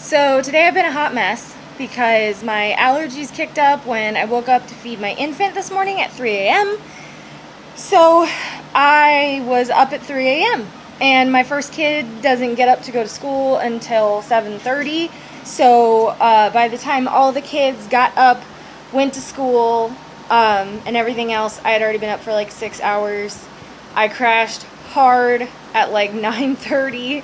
So today I've been a hot mess because my allergies kicked up when I woke up to feed my infant this morning at 3 a.m. So I was up at 3 a.m. and my first kid doesn't get up to go to school until 7:30. So by the time all the kids got up, went to school, and everything else, I had already been up for like 6 hours. I crashed hard at like 9:30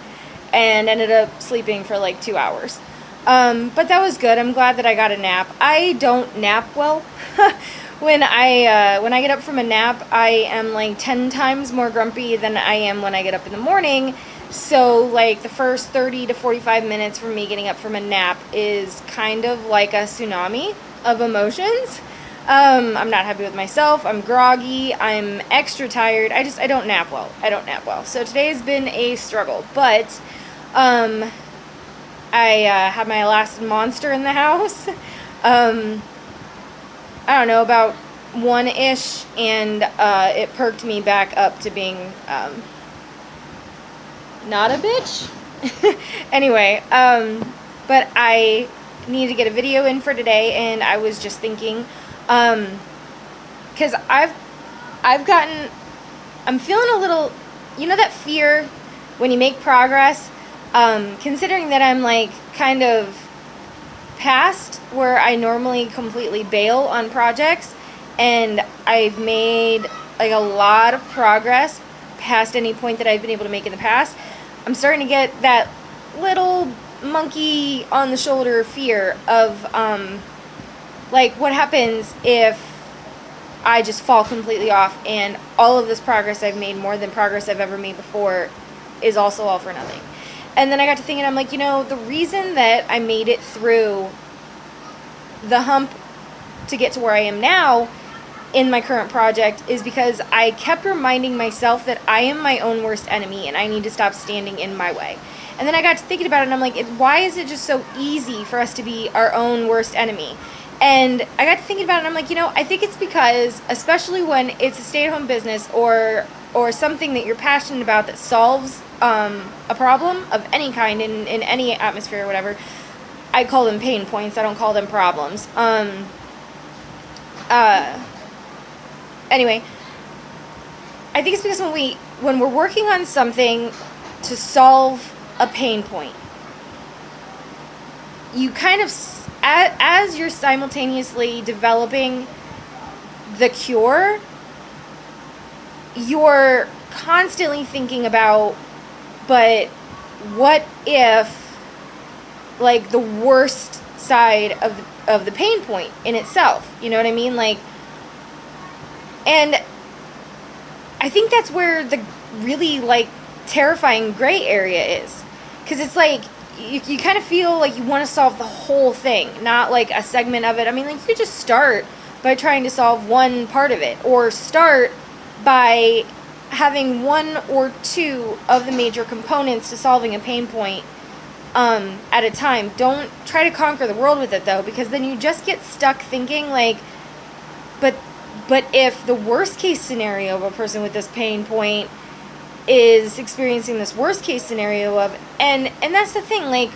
and ended up sleeping for like 2 hours. But that was good. I'm glad that I got a nap. I don't nap well. When I get up from a nap, I am like 10 times more grumpy than I am when I get up in the morning. So like the first 30 to 45 minutes from me getting up from a nap is kind of like a tsunami of emotions. I'm not happy with myself. I'm groggy. I'm extra tired. I don't nap well. I don't nap well. So today has been a struggle, but I had my last monster in the house. I don't know, about 1-ish, and it perked me back up to being not a bitch. Anyway, but I need to get a video in for today, and I was just thinking, because I'm feeling a little, that fear when you make progress, considering that I'm like kind of past where I normally completely bail on projects, and I've made like a lot of progress past any point that I've been able to make in the past. I'm starting to get that little monkey on the shoulder fear of like what happens if I just fall completely off and all of this progress I've made, more than progress I've ever made before, is also all for nothing. And then I got to thinking, I'm like, the reason that I made it through the hump to get to where I am now in my current project is because I kept reminding myself that I am my own worst enemy and I need to stop standing in my way. And then I got to thinking about it, and I'm like, why is it just so easy for us to be our own worst enemy? And I got to thinking about it, and I'm like, I think it's because, especially when it's a stay-at-home business or something that you're passionate about that solves a problem of any kind in any atmosphere or whatever, I call them pain points. I don't call them problems. Anyway, I think it's because when we're working on something to solve a pain point, you kind of, as you're simultaneously developing the cure, you're constantly thinking about, but what if, like, the worst side of the pain point in itself, you know what I mean? Like, and I think that's where the really, like, terrifying gray area is, because it's like you kind of feel like you want to solve the whole thing, not like a segment of it. I mean, like, you could just start by trying to solve one part of it, or start by having one or two of the major components to solving a pain point at a time. Don't try to conquer the world with it, though, because then you just get stuck thinking like, but if the worst case scenario of a person with this pain point is experiencing this worst case scenario of, and that's the thing, like,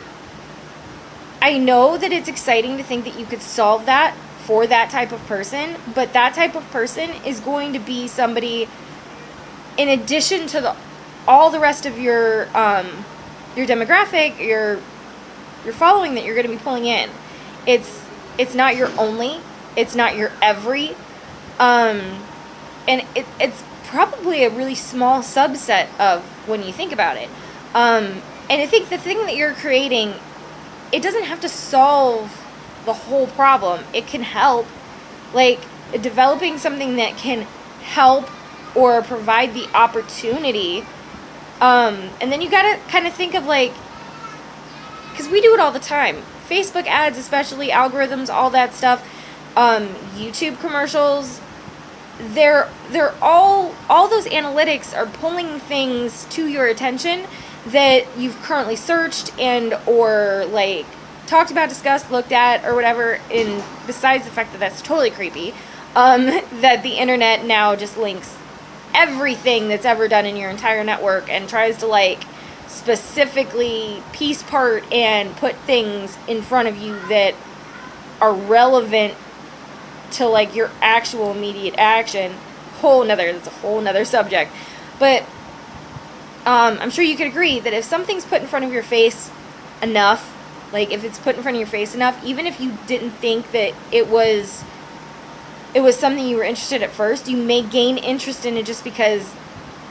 I know that it's exciting to think that you could solve that for that type of person, but that type of person is going to be somebody, in addition to all the rest of your demographic, your following that you're going to be pulling in. It's not your only, it's not your every, and it's probably a really small subset of when you think about it. And I think the thing that you're creating, it doesn't have to solve the whole problem. It can help, like, developing something that can help or provide the opportunity. And then you gotta kind of think of, like, because we do it all the time. Facebook ads, especially, algorithms, all that stuff. YouTube commercials. They're all those analytics are pulling things to your attention that you've currently searched and or like talked about, discussed, looked at, or whatever. And besides the fact that that's totally creepy, that the internet now just links everything that's ever done in your entire network and tries to like specifically piece part and put things in front of you that are relevant to like your actual immediate action. That's a whole nother subject. But I'm sure you could agree that if something's put in front of your face enough, like if it's put in front of your face enough, even if you didn't think that it was something you were interested at first, you may gain interest in it just because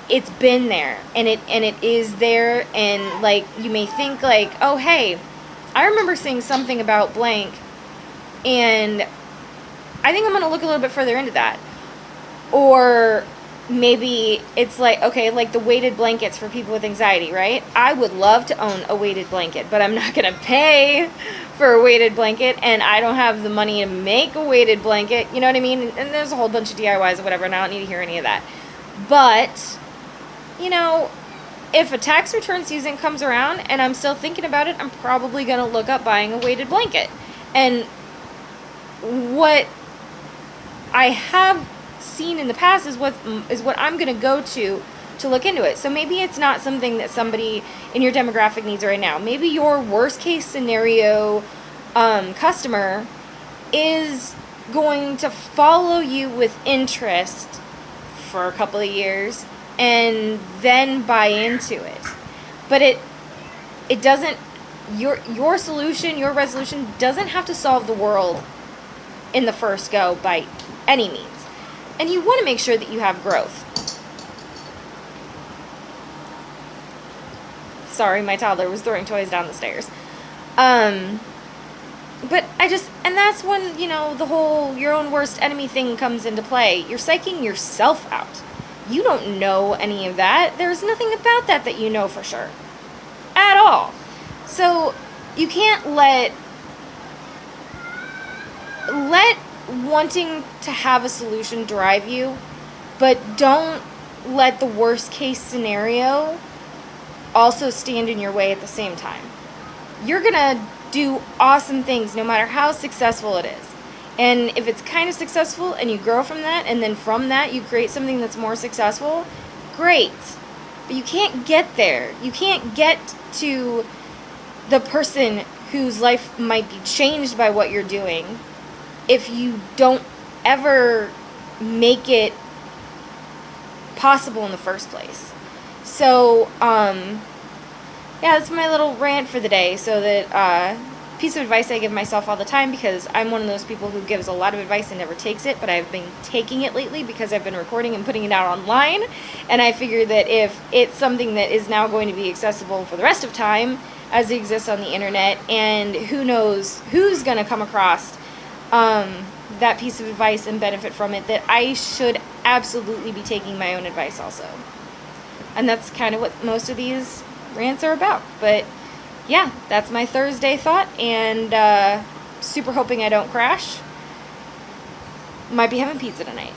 it's been there and it is there, and like you may think like, oh hey, I remember seeing something about blank and I think I'm going to look a little bit further into that. Or maybe it's like, okay, like the weighted blankets for people with anxiety, right? I would love to own a weighted blanket, but I'm not going to pay for a weighted blanket, and I don't have the money to make a weighted blanket, you know what I mean? And there's a whole bunch of DIYs or whatever, and I don't need to hear any of that. But, you know, if a tax return season comes around and I'm still thinking about it, I'm probably going to look up buying a weighted blanket. And what I have seen in the past is what I'm going to go to look into it. So maybe it's not something that somebody in your demographic needs right now. Maybe your worst case scenario customer is going to follow you with interest for a couple of years and then buy into it. But it doesn't, your solution, your resolution doesn't have to solve the world in the first go by any means. And you want to make sure that you have growth. Sorry, my toddler was throwing toys down the stairs. But and that's when, you know, the whole your own worst enemy thing comes into play. You're psyching yourself out. You don't know any of that. There's nothing about that you know for sure. At all. So you can't let wanting to have a solution drive you, but don't let the worst case scenario also stand in your way at the same time. You're gonna do awesome things no matter how successful it is. And if it's kind of successful and you grow from that, and then from that you create something that's more successful, great. But you can't get there. You can't get to the person whose life might be changed by what you're doing if you don't ever make it possible in the first place. So, yeah, that's my little rant for the day. So that piece of advice I give myself all the time, because I'm one of those people who gives a lot of advice and never takes it, but I've been taking it lately because I've been recording and putting it out online, and I figure that if it's something that is now going to be accessible for the rest of time as it exists on the internet, and who knows who's going to come across that piece of advice and benefit from it, that I should absolutely be taking my own advice also. And that's kind of what most of these rants are about. But yeah, that's my Thursday thought, and super hoping I don't crash. Might be having pizza tonight.